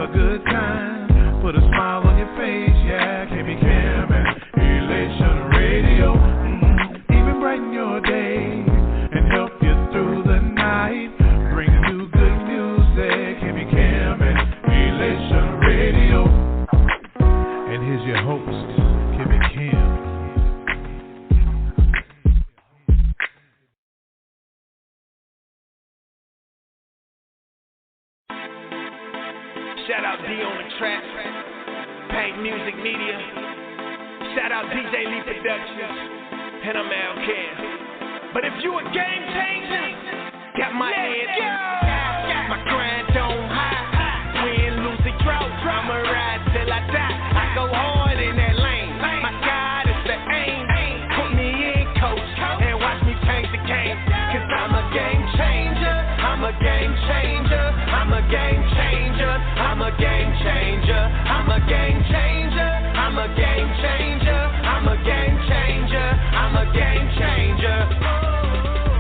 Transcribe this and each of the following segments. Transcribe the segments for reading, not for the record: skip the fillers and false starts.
a good time. Put a smile on your face, yeah. KB Cam and Elation Radio. Even brighten your day and help you through the night. Bring you good music. KB Cam and Elation Radio. And here's your host, KB Cam. Shout out D on the track, Paint Music Media. Shout out DJ Lee Productions, and I'm Al Cam. But if you a game changer, got my head, my grind on high, win, lose, or drought. I'ma ride till I die. I go hard in that lane. My God is the aim. Put me in, coach, and watch me change the game. Cause I'm a game changer. I'm a game changer. I'm a game changer. I'm a game changer. I'm a game changer. I'm a game changer. I'm a game changer. I'm a game changer.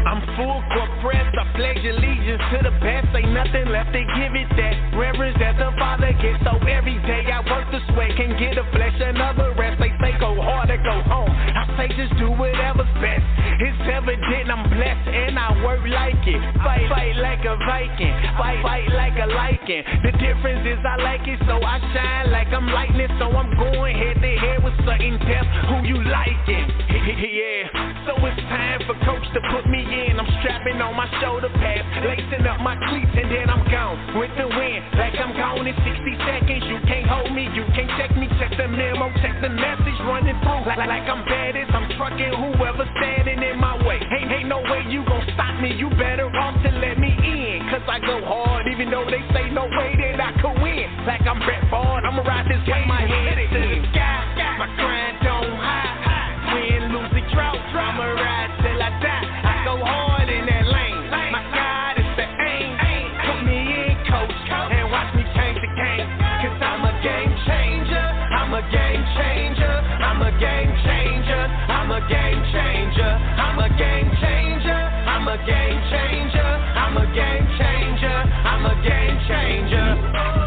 I'm full court press. I pledge allegiance to the best. Ain't nothing left to give it that reverence that the Father gets. So every day I work the sweat, can get a flesh another rest. They say go hard or go home. I say just do whatever's best. It's evident I'm blessed and I work like it. Fight like a Viking. Fight like a lichen. The difference is I like it, so I shine like I'm lightning. So I'm going head to head with certain depth. Who you liking? Yeah. So it's time for coach to put me in. I'm strapping on my shoulder pads, lacing up my cleats, and then I'm gone with the wind. Like I'm gone in 60 seconds. You can't hold me, you can't check me. Check the memo, check the message running through. Like I'm bad as I'm trucking whoever's standing in my way. Ain't no way you gon' stop me. You better off to let me in. Cause I go hard, even though they say no way that I could win. Like I'm Brett Ford, I'ma ride this way, my head to the sky. My grind on high, win, lose, or drought. I'ma ride till I die. I go hard in that lane. My God is the aim. Put me in, coach, and watch me change the game. Cause I'm a game changer. I'm a game changer. I'm a game changer. I'm a game changer. I'm a game changer. I'm a game changer. I'm a game changer. I'm a game changer.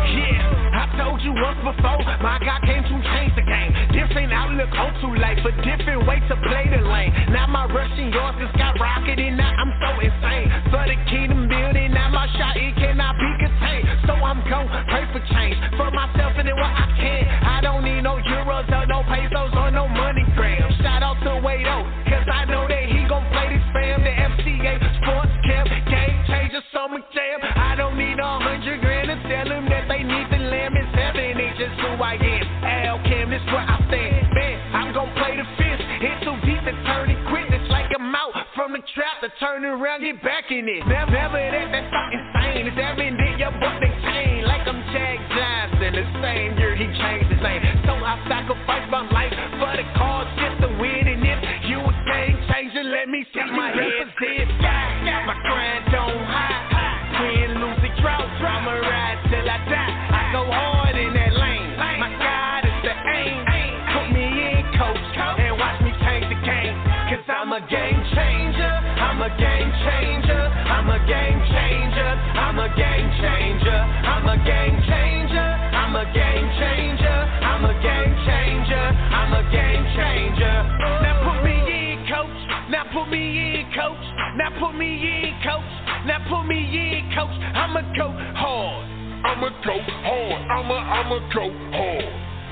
Yeah, I told you once before, my God came to change the game. Different outlook on to life, a different way to play the lane. Now my rush and yours is skyrocketing. Now I'm so insane. For the kingdom building, now my shot, it cannot be contained. So I'm gon' pray for change for myself and then what I can. I don't need no euros or no pesos or no money grams. Shout out to Wado, cause I know that he gon' play this fam. The FCA Sports Camp, game changer, summer jam. I don't need 100 grand to tell them that they need the lamb. It's heaven, it's just who I am. Al Cam, this where I stand. Man, I'm gon' play the fifth. It's too deep to turn and quit. It's like I'm out from the trap to turn around, get back in it. Never that's not insane. It's evident your butt they chain. Like I'm Jack Johnson, the same year he changed his name. So I sacrifice my life for the cause just to win. And if you a game changer, let me see my head said my grind on high, win, lose, or drought. I'ma ride till I die. I go hard in that lane. My God is the aim. Put me in, coach, and watch me change the game. Cause I'm a game changer. I'm a game changer. I'm a game changer. I'm a game changer. I'm a game changer. I'm a game changer. I'm a game changer. I'm a game changer. Now put me in, coach. Now put me in, coach. Now put me in, coach. Now put me in, coach. I'ma go hard. I'ma go hard. I'ma go hard.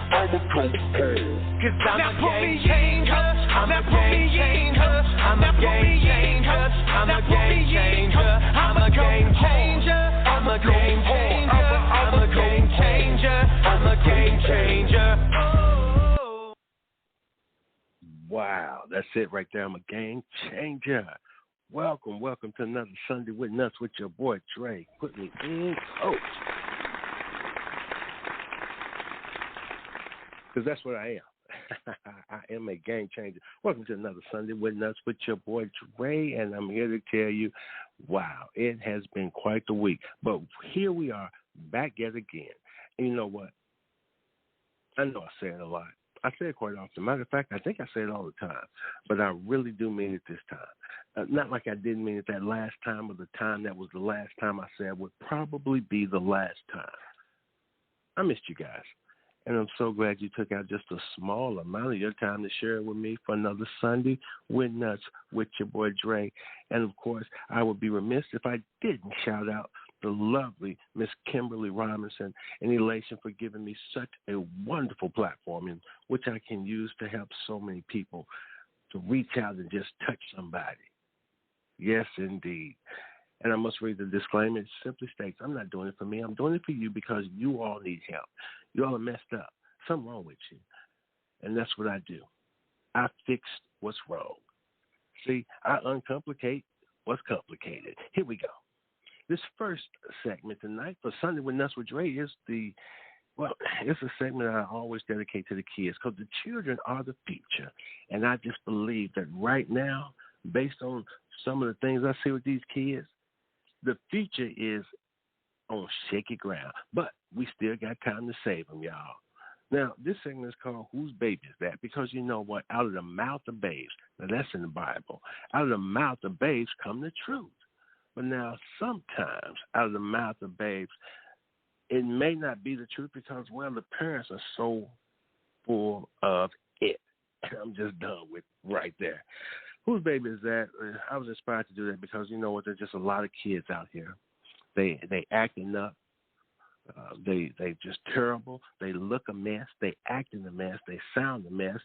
I'ma go hard. Cause I'm a game changer. I'm a game changer. I'm a game changer. I'm a game changer. I'm a game changer. I'm a game changer. I'm a game changer. I'm a game changer. Wow, that's it right there. I'm a game changer. Welcome to another Sunday with Nuts with your boy Dre. Put me in, coach. Because that's what I am. I am a game changer. Welcome to another Sunday with Nuts with your boy Dre, and I'm here to tell you, wow, it has been quite the week. But here we are, back yet again. And you know what? I know I say it a lot. I say it quite often. Matter of fact, I think I say it all the time, but I really do mean it this time. Not like I didn't mean it that last time, or the time that was the last time I said would probably be the last time. I missed you guys. And I'm so glad you took out just a small amount of your time to share it with me for another Sunday with Nuts with your boy Dre. And, of course, I would be remiss if I didn't shout out the lovely Miss Kimberly Robinson and Elation for giving me such a wonderful platform in which I can use to help so many people to reach out and just touch somebody. Yes, indeed. And I must read the disclaimer. It simply states, I'm not doing it for me. I'm doing it for you because you all need help. You all are messed up. Something wrong with you. And that's what I do. I fix what's wrong. See, I uncomplicate what's complicated. Here we go. This first segment tonight for Sunday with Nuts with Dre is it's a segment I always dedicate to the kids because the children are the future. And I just believe that right now, based on some of the things I see with these kids, the future is on shaky ground, but we still got time to save them, y'all. Now, this segment is called Whose Baby Is That? Because you know what? Out of the mouth of babes, now that's in the Bible, out of the mouth of babes come the truth. But now, sometimes out of the mouth of babes, it may not be the truth because, well, the parents are so full of it. I'm just done with right there. Whose baby is that? I was inspired to do that because you know what? There's just a lot of kids out here. They acting up. They just terrible. They look a mess. They act in a mess. They sound a mess,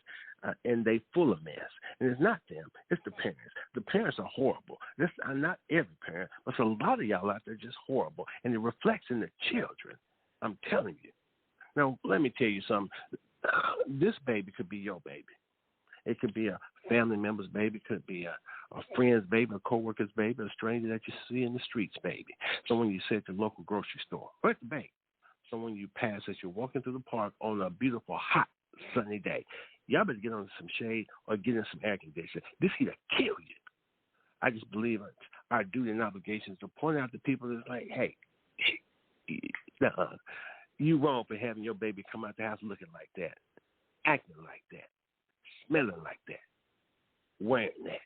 and they full of mess. And it's not them. It's the parents. The parents are horrible. This not every parent, but a lot of y'all out there just horrible, and it reflects in the children. I'm telling you. Now let me tell you something. This baby could be your baby. It could be a family member's baby. It could be a friend's baby, a coworker's baby, a stranger that you see in the streets baby. Someone you see at the local grocery store or at the bank. Someone you pass as you're walking through the park on a beautiful, hot, sunny day. Y'all better get on some shade or get in some air conditioning. This heat'll kill you. I just believe it's our duty and obligations to point out to people that's like, hey, you wrong for having your baby come out the house looking like that, acting like that, smelling like that, wearing that.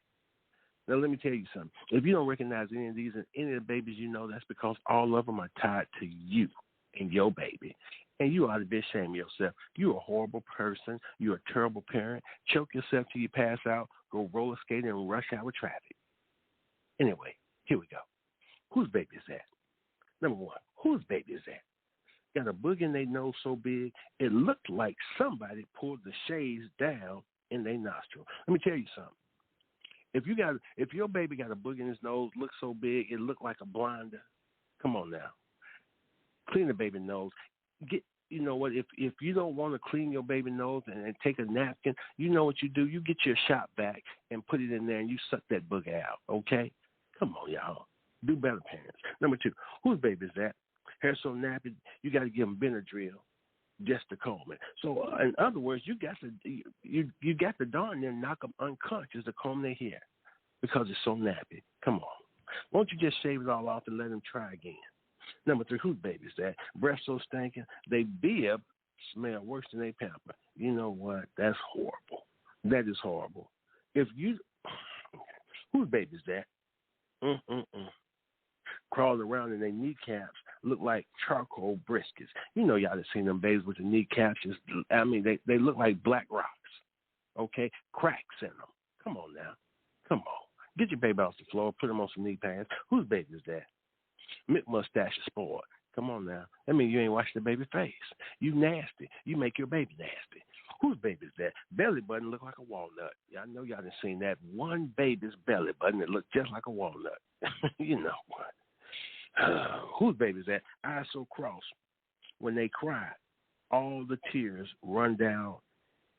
Now, let me tell you something. If you don't recognize any of these and any of the babies you know, that's because all of them are tied to you and your baby. And you ought to be ashamed of yourself. You're a horrible person. You're a terrible parent. Choke yourself till you pass out. Go roller skating and rush hour traffic. Anyway, here we go. Whose baby is that? Number one, whose baby is that? Got a boogie in their nose so big, it looked like somebody pulled the shades down in their nostril. Let me tell you something. If your baby got a boogie in his nose, looks so big, it looked like a blinder. Come on now. Clean the baby nose. You know what? If you don't want to clean your baby nose and take a napkin, you know what you do? You get your shop vac and put it in there and you suck that booger out, okay? Come on, y'all. Do better, parents. Number two, whose baby is that? Hair so nappy, you got to give them Benadryl just to comb it. So, in other words, you got to darn near knock them unconscious to comb their hair because it's so nappy. Come on. Won't you just shave it all off and let them try again? Number three, whose baby is that? Breath so stinking, they bib smell worse than they pamper. You know what? That's horrible. That is horrible. Whose baby is that? Crawling around in their kneecaps look like charcoal briskets. You know y'all have seen them babies with the kneecaps. They look like black rocks, okay? Cracks in them. Come on now. Come on. Get your baby off the floor. Put him on some knee pads. Whose baby is that? Mitt mustache is spoiled. Come on now. That means you ain't washed the baby face. You nasty. You make your baby nasty. Whose baby is that? Belly button look like a walnut. I know y'all done seen that one baby's belly button that look just like a walnut. You know what? Whose baby is that? Eyes so cross. When they cry, all the tears run down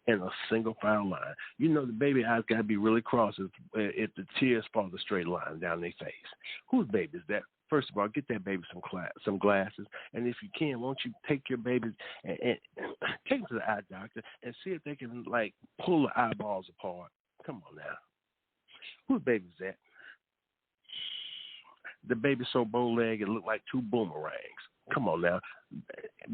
in a single file line. You know the baby eyes got to be really cross if the tears follow the straight line down their face. Whose baby is that? First of all, get that baby some glasses, and if you can, won't you take your baby and take them to the eye doctor and see if they can, like, pull the eyeballs apart. Come on now. Whose baby is that? The baby so bow-legged it looked like two boomerangs. Come on now.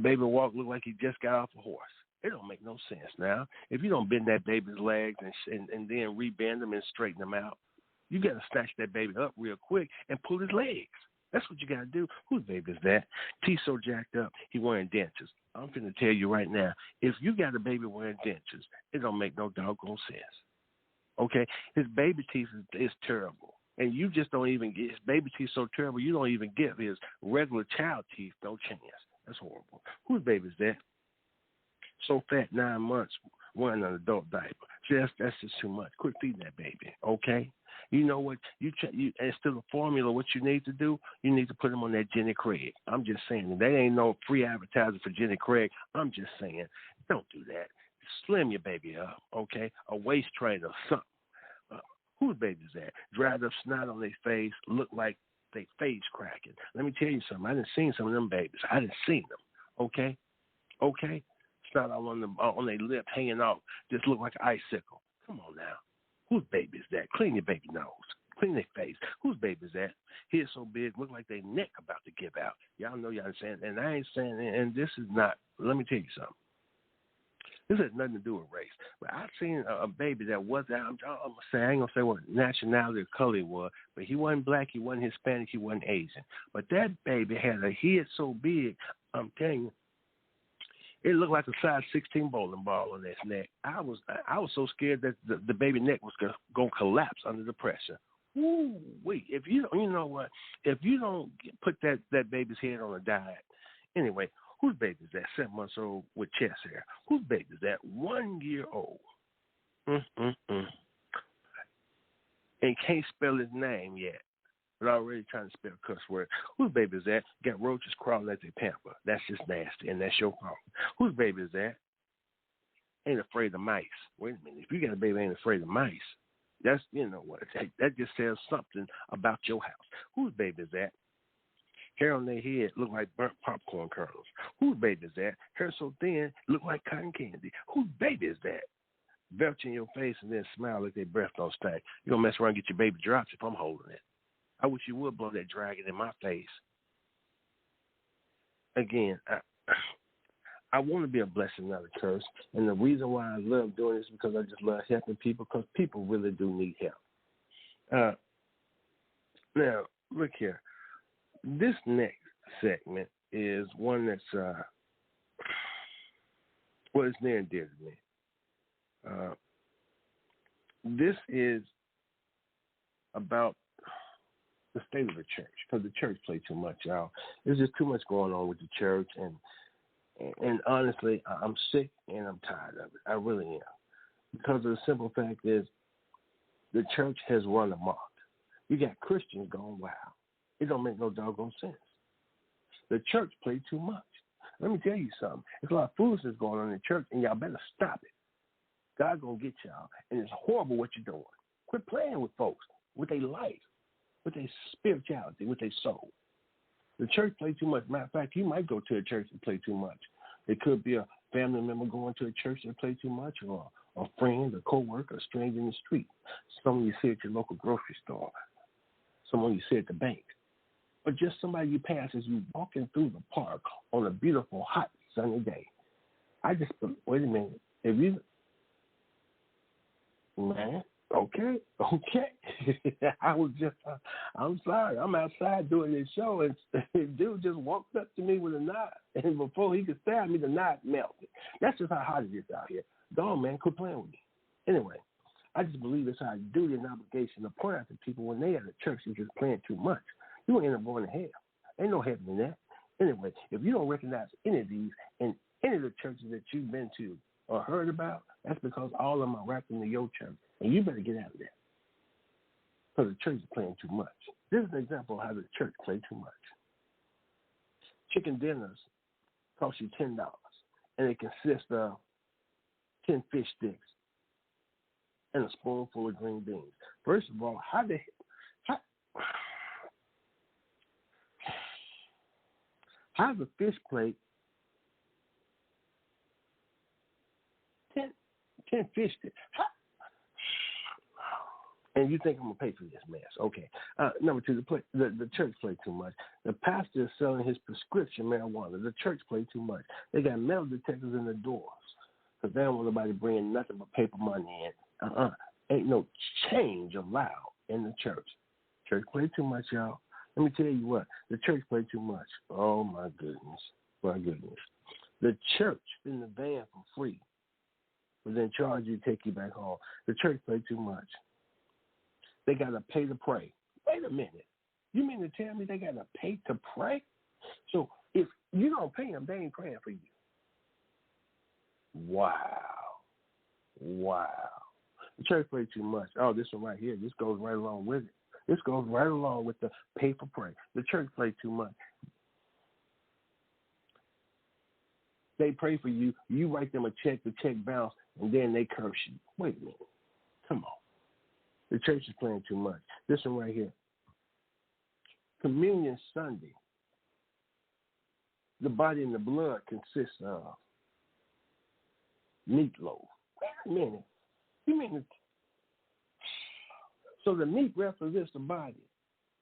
Baby walk look like he just got off a horse. It don't make no sense now. If you don't bend that baby's legs and then rebend them and straighten them out, you got to snatch that baby up real quick and pull his legs. That's what you got to do. Whose baby is that? Teeth so jacked up, he wearing dentures. I'm finna tell you right now, if you got a baby wearing dentures, it don't make no doggone sense. Okay? His baby teeth is terrible. And you just don't even get his baby teeth so terrible, you don't even give his regular child teeth no chance. That's horrible. Whose baby is that? So fat, 9 months, wearing an adult diaper. See, that's just too much. Quit feeding that baby, okay? You know what? You instead of formula, what you need to do, you need to put them on that Jenny Craig. I'm just saying. That ain't no free advertising for Jenny Craig. I'm just saying, don't do that. Slim your baby up, okay? A waist trainer, something. Whose baby is that? Dried up snot on their face, look like they face cracking. Let me tell you something. I done seen some of them babies. I done seen them, okay? Okay? Snot all on their lip hanging off. Just look like an icicle. Come on now. Whose baby is that? Clean your baby nose. Clean their face. Whose baby is that? Head so big, look like their neck about to give out. Y'all know y'all understand. And I ain't saying, and this is not, let me tell you something. This has nothing to do with race. But I've seen a baby that was, I ain't going to say what nationality or color he was, but he wasn't black, he wasn't Hispanic, he wasn't Asian. But that baby had a head so big, I'm telling you, it looked like a size 16 bowling ball on his neck. I was so scared that the baby neck was going to collapse under the pressure. Woo, wait. If you know what? If you don't put that baby's head on a diet, anyway, whose baby is that? 7 months old with chest hair. Whose baby is that? 1 year old. And can't spell his name yet. But already trying to spell a cuss word. Whose baby is that? Got roaches crawling at their pamper. That's just nasty, and that's your fault. Whose baby is that? Ain't afraid of mice. Wait a minute. If you got a baby ain't afraid of mice, that's, you know what, that just says something about your house. Whose baby is that? Hair on their head look like burnt popcorn kernels. Whose baby is that? Hair so thin, look like cotton candy. Whose baby is that? Belch in your face and then smile like their breath don't stink. You're going to mess around and get your baby drops if I'm holding it. I wish you would blow that dragon in my face. Again, I want to be a blessing, not a curse. And the reason why I love doing this is because I just love helping people, because people really do need help. Now, look here. This next segment is one that's, well, it's near and dear to me. This is about the state of the church, because the church play too much, y'all. There's just too much going on with the church, and honestly, I'm sick and I'm tired of it. I really am, because the simple fact is, the church has run amok. You got Christians going wild. It don't make no doggone sense. The church play too much. Let me tell you something. There's a lot of foolishness going on in the church, and y'all better stop it. God gonna get y'all, and it's horrible what you're doing. Quit playing with folks, with their life, with their spirituality, with their soul. The church play too much. Matter of fact, you might go to a church and play too much. It could be a family member going to a church and play too much, or a friend, a co-worker, a stranger in the street. Someone you see at your local grocery store. Someone you see at the bank. Or just somebody you pass as you walking through the park on a beautiful, hot, sunny day. Wait a minute. If you, man, okay. I'm sorry. I'm outside doing this show, and dude just walked up to me with a knife, and before he could stab me, the knife melted. That's just how hot it is out here. Go on, man, quit playing with me. Anyway, I just believe it's our duty and obligation to point out to people when they at a church is just playing too much. You will end up going to hell. Ain't no heaven in that. Anyway, if you don't recognize any of these in any of the churches that you've been to or heard about, that's because all of them are wrapped into your church, and you better get out of there, because the church is playing too much. This is an example of how the church play too much. Chicken dinners cost you $10, and it consists of 10 fish sticks and a spoonful of green beans. First of all, how's a fish plate 10 fish sticks? And you think I'm going to pay for this mess. Okay. Number two, the church play too much. The pastor is selling his prescription marijuana. The church play too much. They got metal detectors in the doors because they don't want nobody bringing nothing but paper money in. Ain't no change allowed in the church. Church play too much, y'all. Let me tell you what. The church play too much. Oh, my goodness. My goodness. The church in the van for free, but then charge you to take you back home. The church play too much. They got to pay to pray. Wait a minute. You mean to tell me they got to pay to pray? So if you don't pay them, they ain't praying for you. Wow. The church play too much. Oh, this one right here, this goes right along with it. This goes right along with the pay for pray. The church play too much. They pray for you. You write them a check, the check bounce, and then they curse you. Wait a minute. Come on. The church is playing too much. This one right here. Communion Sunday. The body and the blood consists of meatloaf. Wait a minute. You mean so the meat represents the body,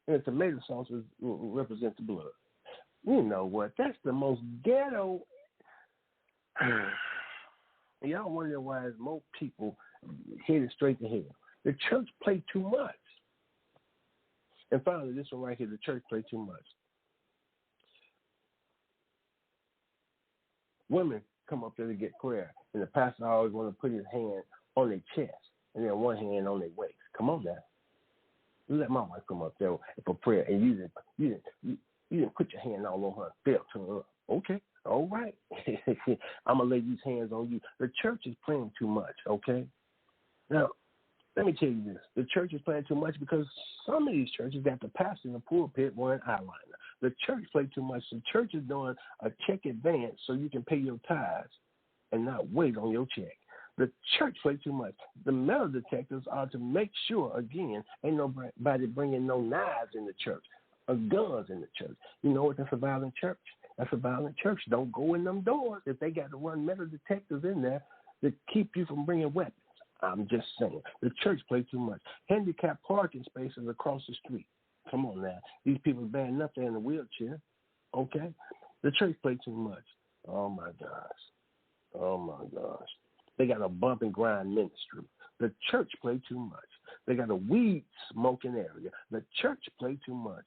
and the tomato sauce represents the blood. You know what? That's the most ghetto. Y'all wonder why most people headed straight to hell. The church played too much. And finally, this one right here, the church played too much. Women come up there to get prayer, and the pastor always want to put his hand on their chest and then one hand on their waist. Come on now. You let my wife come up there for prayer, and you didn't put your hand all on her and felt her up. Okay, all right. I'm going to lay these hands on you. The church is playing too much, okay? Now, let me tell you this. The church is playing too much because some of these churches got the pastor in the pulpit wearing eyeliner. The church play too much. The church is doing a check advance so you can pay your tithes and not wait on your check. The church play too much. The metal detectors are to make sure, again, ain't nobody bringing no knives in the church or guns in the church. You know what? That's a violent church. That's a violent church. Don't go in them doors if they got to run metal detectors in there to keep you from bringing weapons. I'm just saying. The church play too much. Handicapped parking spaces across the street. Come on now. These people are bad enough they're in a wheelchair. Okay? The church play too much. Oh, my gosh. They got a bump and grind ministry. The church play too much. They got a weed smoking area. The church play too much.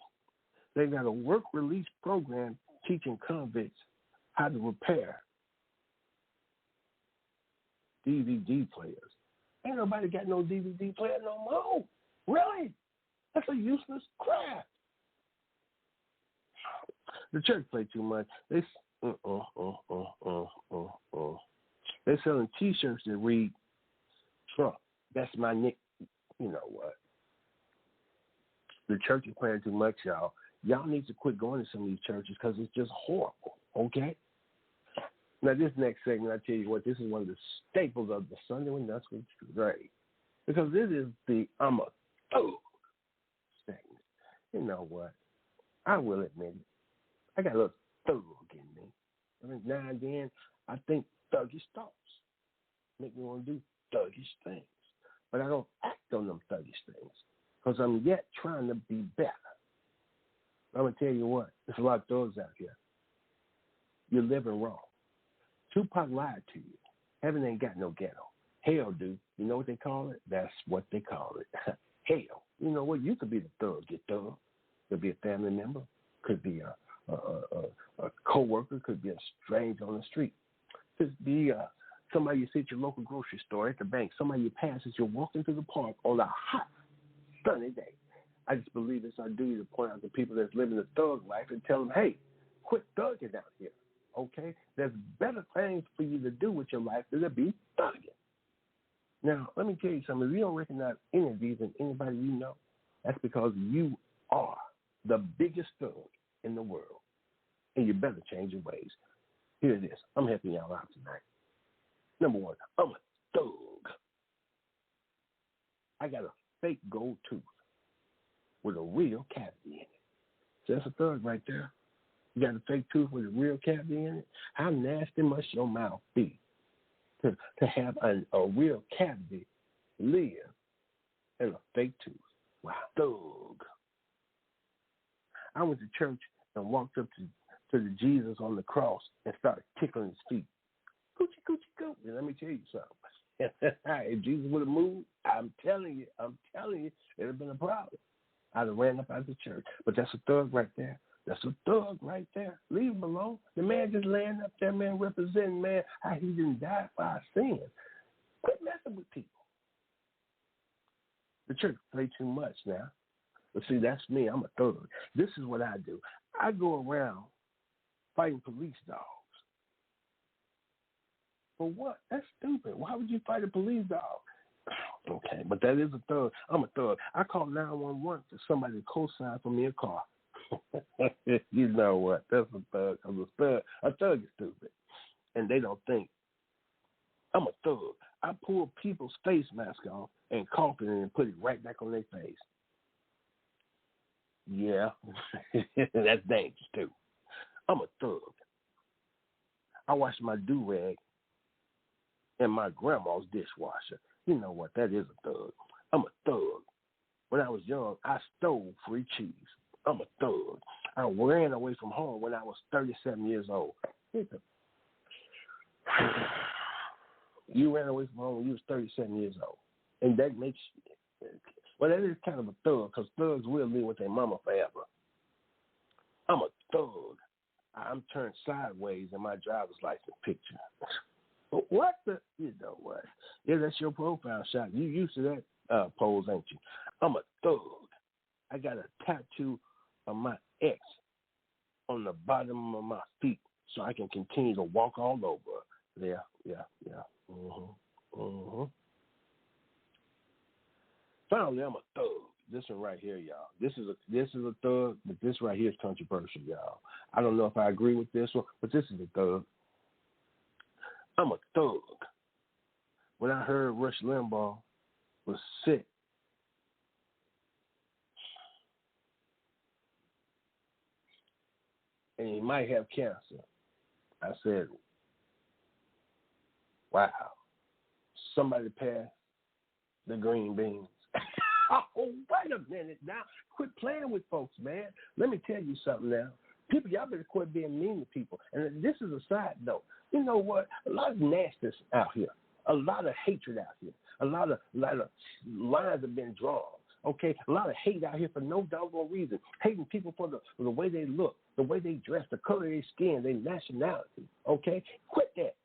They got a work release program teaching convicts how to repair DVD players. Ain't nobody got no DVD player no more. Really? That's a useless crap. The church play too much. They're selling T-shirts that read Trump. That's my nick. You know what? The church is playing too much, y'all. Y'all need to quit going to some of these churches because it's just horrible, okay? Now, this next segment, I tell you what, this is one of the staples of the Sunday when Nuts with Dre. Because this is the I'm a thug segment. You know what? I will admit it. I got a little thug in me. I mean, now and then, I think thuggish thoughts make me want to do thuggish things. But I don't act on them thuggish things because I'm yet trying to be better. I'm going to tell you what, there's a lot of thugs out here. You're living wrong. Tupac lied to you. Heaven ain't got no ghetto. Hell, dude. You know what they call it? That's what they call it. Hell. You know what? You could be the thug. Get thug. Could be a family member. Could be a co-worker. Could be a stranger on the street. Could be somebody you see at your local grocery store, at the bank. Somebody you pass as you're walking through the park on a hot, sunny day. I just believe it's our duty to point out to people that's living a thug life and tell them, hey, quit thugging out here. Okay? There's better things for you to do with your life than to be thugging. Now, let me tell you something. If you don't recognize any of these in anybody you know, that's because you are the biggest thug in the world. And you better change your ways. Here it is. I'm helping y'all out tonight. Number one, I'm a thug. I got a fake gold tooth with a real cavity in it. So that's a thug right there. You got a fake tooth with a real cavity in it? How nasty must your mouth be to have a real cavity live in a fake tooth? Wow, thug. I went to church and walked up to the Jesus on the cross and started tickling his feet. Coochie, coochie, coochie. And let me tell you something. If Jesus would have moved, I'm telling you, it would have been a problem. I'd have ran up out of the church. But that's a thug right there. That's a thug right there. Leave him alone. The man just laying up there, man, representing, man, how he didn't die for our sins. Quit messing with people. The church play too much now. But see, that's me. I'm a thug. This is what I do. I go around fighting police dogs. For what? That's stupid. Why would you fight a police dog? Okay, but that is a thug. I'm a thug. I call 911 for somebody to co-sign for me a car. You know what? That's a thug. A thug is stupid. And they don't think. I'm a thug. I pull people's face mask off and cough it and put it right back on their face. Yeah, that's dangerous too. I'm a thug. I wash my do-rag in my grandma's dishwasher. You know what? That is a thug. I'm a thug. When I was young, I stole free cheese. I'm a thug. I ran away from home when I was 37 years old. You ran away from home when you was 37 years old. And that makes well, that is kind of a thug, because thugs will live with their mama forever. I'm a thug. I'm turned sideways in my driver's license picture. But what the, you know what? Yeah, that's your profile shot. You used to that pose, ain't you? I'm a thug. I got a tattoo of my ex on the bottom of my feet so I can continue to walk all over. Yeah. Finally, I'm a thug. This one right here, y'all. This is a thug, but this right here is controversial, y'all. I don't know if I agree with this one, but this is a thug. I'm a thug. When I heard Rush Limbaugh was sick, and he might have cancer, I said, wow, somebody passed the green beans. Oh, wait a minute now. Quit playing with folks, man. Let me tell you something now. People, y'all better quit being mean to people. And this is a side note. You know what? A lot of nastiness out here. A lot of hatred out here. A lot of lines have been drawn. Okay? A lot of hate out here for no doggone reason. Hating people for the way they look, the way they dress, the color of their skin, their nationality. Okay? Quit that.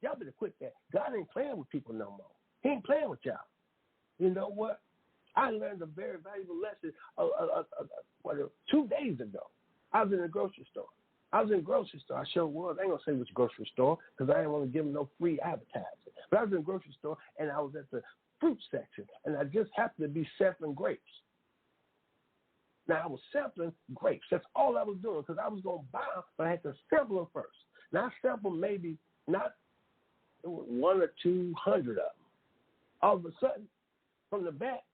Y'all better quit that. God ain't playing with people no more. He ain't playing with y'all. You know what? I learned a very valuable lesson 2 days ago. I was in a grocery store. I sure was. I ain't going to say which grocery store because I didn't want to give them no free advertising. But I was in a grocery store, and I was at the fruit section, and I just happened to be sampling grapes. Now, I was sampling grapes. That's all I was doing because I was going to buy them, but I had to sample them first. Now, I sampled maybe not 100 or 200 of them. All of a sudden, from the back,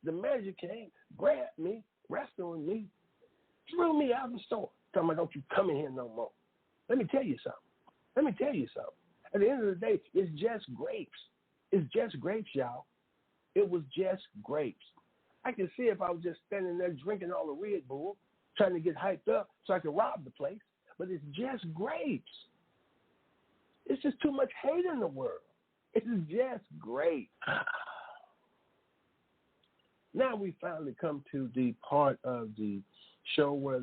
the manager came, grabbed me, wrestled with me, threw me out of the store. Telling me, don't you come in here no more. Let me tell you something. At the end of the day, it's just grapes. It's just grapes, y'all. It was just grapes. I can see if I was just standing there drinking all the Red Bull, trying to get hyped up so I could rob the place. But it's just grapes. It's just too much hate in the world. It's just grapes. Now we finally come to the part of the show where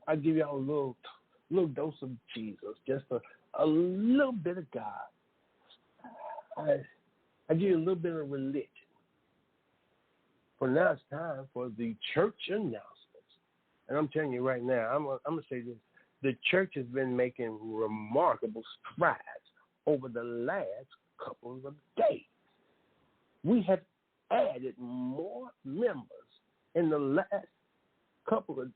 I give y'all a little dose of Jesus, just a little bit of God. I give you a little bit of religion. For now it's time for the church announcements. And I'm telling you right now, I'm going to say this. The church has been making remarkable strides over the last couple of days. We have added more members in the last couple of,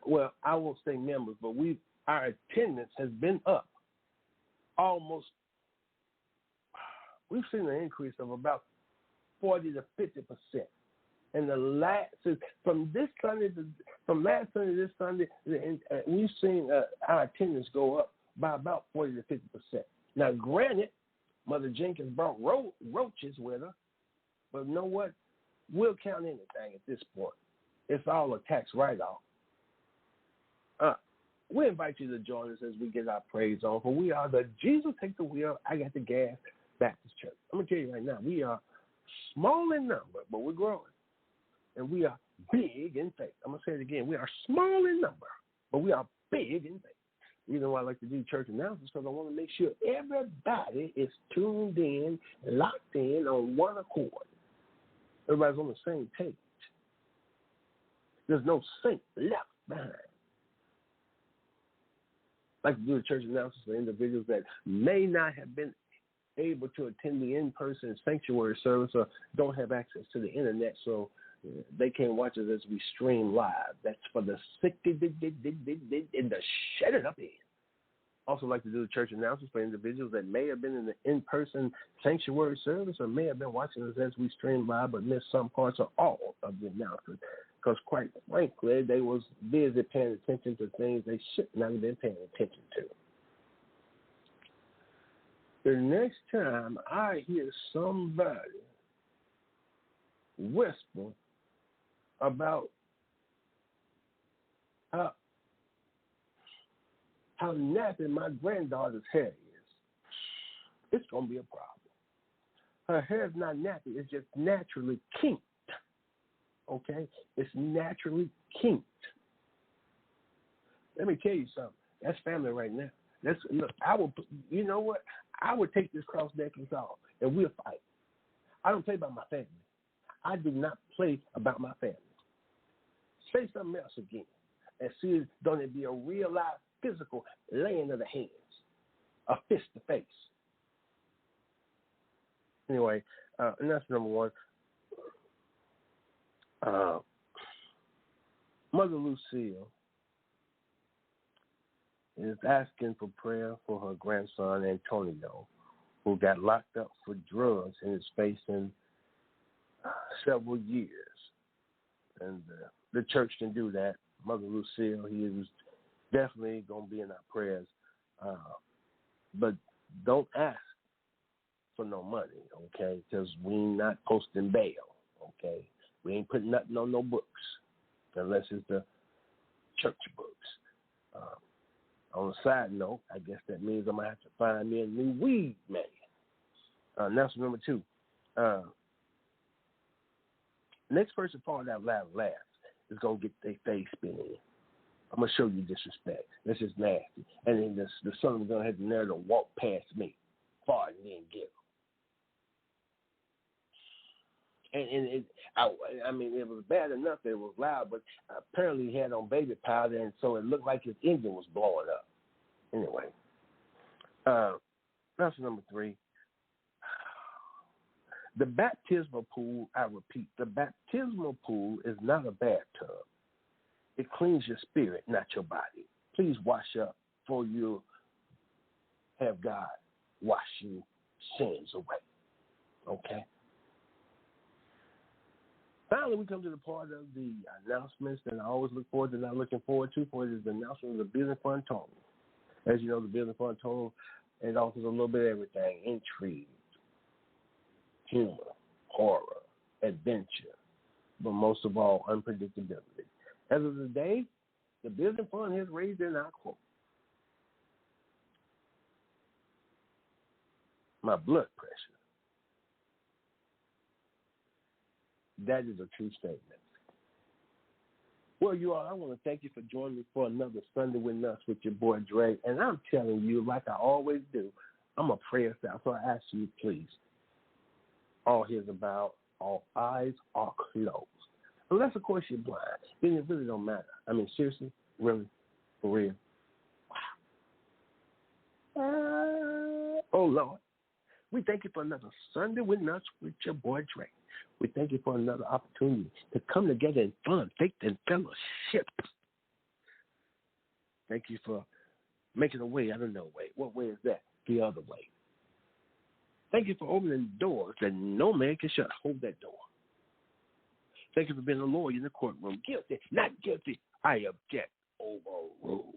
well, I won't say members, but our attendance has been up almost, we've seen an increase of about 40 to 50%. And from last Sunday to this Sunday, we've seen our attendance go up by about 40 to 50%. Now, granted, Mother Jenkins brought roaches with her, but you know what? We'll count anything at this point. It's all a tax write-off. We invite you to join us as we get our praise on, for we are the Jesus Take the Wheel, I Got the Gas Baptist Church. I'm going to tell you right now, we are small in number, but we're growing. And we are big in faith. I'm going to say it again. We are small in number, but we are big in faith. The reason why I like to do church announcements because I want to make sure everybody is tuned in, locked in on one accord. Everybody's on the same page. There's no saint left behind. I like to do the church announcements for individuals that may not have been able to attend the in-person sanctuary service or don't have access to the internet, so they can watch us as we stream live. That's for the sick in the shut it up in. Also like to do the church announcements for individuals that may have been in the in-person sanctuary service or may have been watching us as we stream live but missed some parts or all of the announcements because, quite frankly, they was busy paying attention to things they should not have been paying attention to. The next time I hear somebody whisper about how nappy my granddaughter's hair is, it's going to be a problem. Her hair is not nappy. It's just naturally kinked. Okay? It's naturally kinked. Let me tell you something. That's family right now. Look, you know what? I would take this cross necklace off and we'll fight. I don't play about my family. I do not play about my family. Say something else again and see if don't it be a real life physical laying of the hands, a fist to face. Anyway, and that's number one. Mother Lucille is asking for prayer for her grandson Antonio, who got locked up for drugs and is facing several years. And the church can do that. Mother Lucille, he is definitely going to be in our prayers. But don't ask for no money, okay, because we ain't not posting bail, okay? We ain't putting nothing on no books unless it's the church books. On a side note, I guess that means I'm going to have to find me a new weed man. That's number two. Next person falling out loud last is going to get their face spinning. I'm going to show you disrespect. This is nasty. And then the son of a gun had the nerve to walk past me, fart and then get him. And I mean, it was bad enough that it was loud, but apparently he had on baby powder, and so it looked like his engine was blowing up. Anyway, that's number three. The baptismal pool, I repeat, the baptismal pool is not a bathtub. It cleans your spirit, not your body. Please wash up before you have God wash your sins away. Okay? Finally, we come to the part of the announcements that I always look forward to, not looking forward to, for it is the announcement of the Business Fund Total. As you know, the Business Fund Total, it offers a little bit of everything: intrigue, humor, horror, adventure, but most of all, unpredictability. As of today, the Business Fund has raised, and I quote, my blood pressure. That is a true statement. Well, you all, I want to thank you for joining me for another Sunday with Nuts with your boy Dre. And I'm telling you, like I always do, I'm going to pray us out. So I ask you, please, all here's about, all eyes are closed. Unless, of course, you're blind. Then it really don't matter. I mean, seriously, really, for real. Wow. Oh, Lord. We thank you for another Sunday with Nuts with your boy Dre. We thank you for another opportunity to come together in fun, faith, and fellowship. Thank you for making a way out of no way. What way is that? The other way. Thank you for opening doors that no man can shut. Hold that door. Thank you for being a lawyer in the courtroom. Guilty, not guilty. I object. Overruled.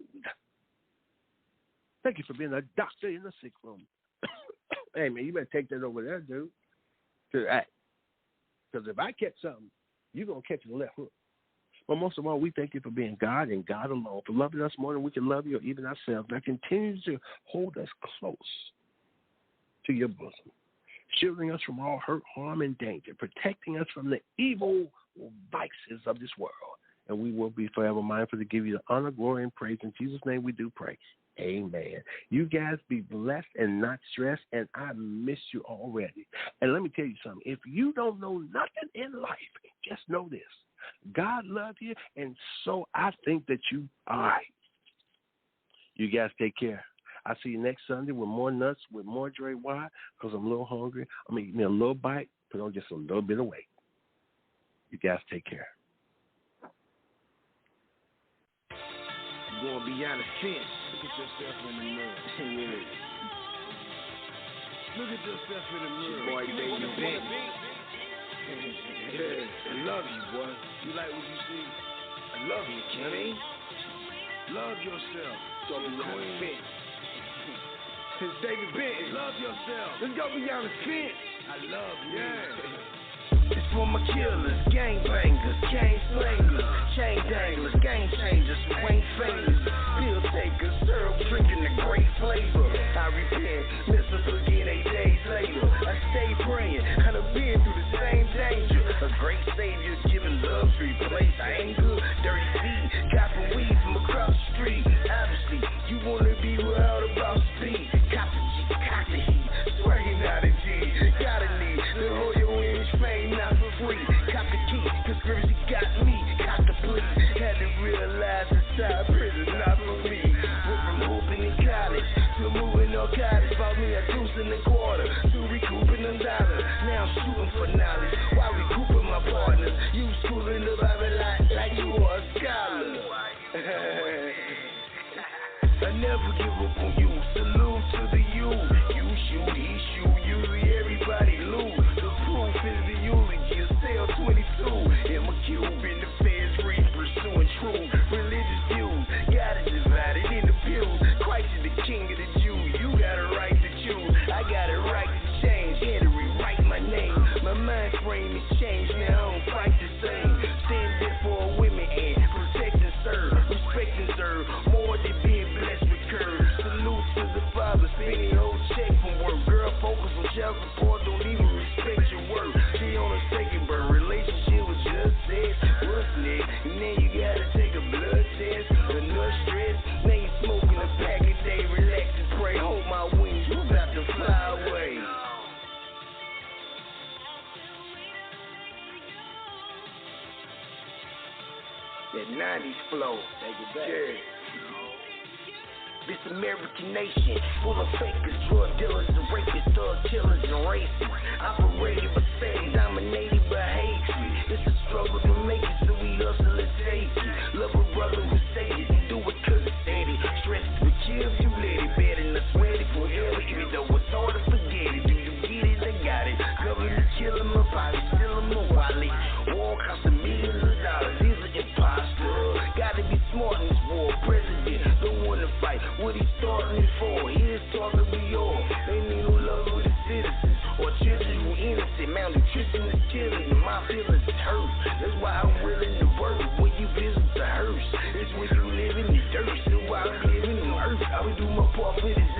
Thank you for being a doctor in the sick room. Hey, man, you better take that over there, dude. Because if I catch something, you're going to catch the left hook. But most of all, we thank you for being God and God alone, for loving us more than we can love you or even ourselves. That continues to hold us close to your bosom. shielding us from all hurt, harm, and danger, protecting us from the evil vices of this world. And we will be forever mindful to give you the honor, glory, and praise. In Jesus' name we do pray. Amen. You guys be blessed and not stressed, and I miss you already. And let me tell you something. If you don't know nothing in life, just know this. God loves you, and so I think that you all right. You guys take care. I'll see you next Sunday with more nuts, with more Dre. Why? Because I'm a little hungry. I'm eating me a little bite, put on just a little bit of weight. You guys take care. Going beyond the fence. Look at yourself in the mirror. Look at yourself in the mirror. Boy, baby, Ben. Yeah, I love you, boy. You like what you see? I love you, Kenny. Love yourself. So Queen. It's David Benton. Love yourself. Let's go beyond the fence. I love you. Yeah. It's for my killers, gangbangers, gang slangers, chain danglers, game changers who ain't famous, pill takers, syrup drinking the great flavor. I repent, miss us again 8 days later. I stay praying, and I've been through the same danger. A great savior giving love to replace anger, dirty feet, copping weed from across the street. Obviously, you wanna be wild about speed. Cop the G, cock the heat, swearing out a G. Gotta need the Royal Inch fame, not for free. Cop the key, conspiracy got me. Cop the plea, had to realize inside prison, not for me. Went from hooping in college to moving narcotics. Bought me a deuce in the quarter to recouping them dollars. Now I'm shooting for knowledge while recouping my partners. You schooling the Bible like you are a scholar. I never give up on you. Salute to the you. You shoot, he shoot. Usually everybody lose. The proof is the eulogy of cell 22. And my cube in the feds read pursuing true religious views. Got it divided into pews. Christ is the king of the Jews. You got a right to choose. I got a right to change. Had to rewrite my name. My mind frame is changed. Now I don't fight the same. Stand there for women and protect and serve. Respect and serve. More than being blessed with curves. Salute to the father. Spending old check from work. Girl, focus on child support. Don't even respect your work. She on a second birth. Relationship was just sex. What's next? And then you gotta take a blood test. Enough stress. Now you smoking a pack a day. Relax and pray. Hold my wings. You about to fly away. That 90s flow. Take it back. Yeah. This American nation, full of fakers, drug dealers, and rapists, thug killers, and racists. Operated by Satan, dominated by hatred. It's a struggle to make it, so we hustle and take it. Love a brother who say it, and do it cause it's steady. Stress will kill if you let it, better than sweat it forever. Even though it's hard to forget it, do you get it? I got it. Government killing my pocket, stealing my wallet. War costs millions of dollars, he's an imposter. Gotta be smart in this war, president don't wanna fight. What he starting it for? Here's talking we all. They need no love with the citizens or children who innocent. Malnutrition is killing them. My feelings is hurt. That's why I'm willing to work when you visit the hearse. It's when you live in the dirt. So while I'm living on earth, I would do my part for this